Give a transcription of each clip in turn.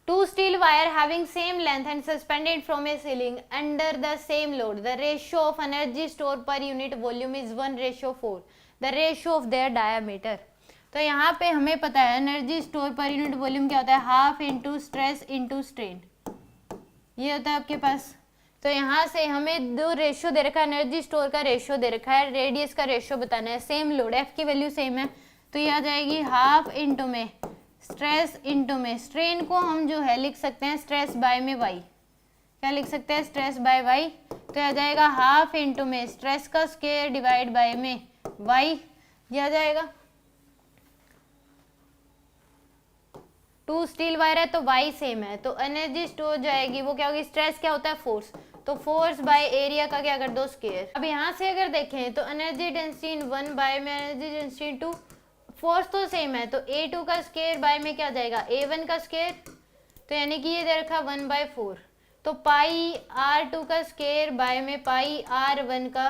Two steel wire having same length and suspended from a ceiling under the same load. The ratio of energy stored per unit volume is 1:4. The ratio of their diameter. तो यहाँ पे हमें पता है energy store per unit volume क्या होता है, half into stress into strain, ये होता है आपके पास। तो यहाँ से हमें दो रेशियो दे रखा है, एनर्जी स्टोर का रेशियो दे रखा है, रेडियस का रेशियो बताना है, सेम लोड, एफ की वैल्यू सेम है, तो ये आ जाएगी हाफ इंटू में स्ट्रेस इंटू में स्ट्रेन को हम जो है लिख सकते हैं स्ट्रेस बाय में वाई, क्या लिख सकते हैं स्ट्रेस बाय वाई, तो आ जाएगा हाफ इंटू में स्ट्रेस का स्क्वायर डिवाइड बाय में वाई, ये आ जाएगा। टू स्टील वायर है तो वाई सेम है, तो एनर्जी स्टोर जाएगी वो क्या होगी, स्ट्रेस क्या होता है फोर्स, तो फोर्स बाय एरिया का क्या कर दो स्क्वायर। अब यहाँ से अगर देखें तो एनर्जी डेंसिटी इन 1 बाय में एनर्जी डेंसिटी 2, फोर्स तो सेम है, तो A2 का स्क्वायर बाय में क्या जाएगा A1 का स्क्वायर, तो यानी कि ये दे रखा 1/4, तो पाई R2 का स्क्वायर बाय में पाई R1 का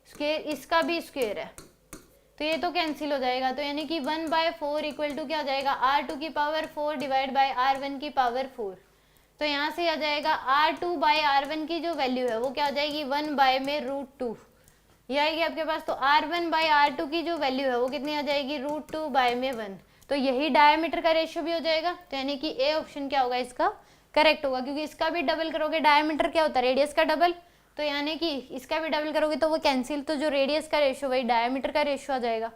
स्क्वायर, इसका भी स्क्वायर है, तो ये तो कैंसिल हो जाएगा, तो यानी कि 1/4 इक्वल टू क्या हो जाएगा R2 की पावर 4 डिवाइड बाय R1 की पावर 4, तो यहाँ से आ जाएगा R2 बाय R1 की जो वैल्यू है वो क्या हो जाएगी 1 बाय में √2, ये आएगी आपके पास। तो R1 बाय R2 की जो वैल्यू है वो कितनी आ जाएगी √2 बाय में 1, तो यही डायमीटर का रेशियो भी हो जाएगा, तो यानी कि ए ऑप्शन क्या होगा इसका करेक्ट होगा, क्योंकि इसका भी डबल करोगे, डायमीटर क्या होता है रेडियस का डबल, तो यानी कि इसका भी डबल करोगे तो वो कैंसिल, तो जो रेडियस का रेशियो वही डायमीटर का रेशियो आ जाएगा।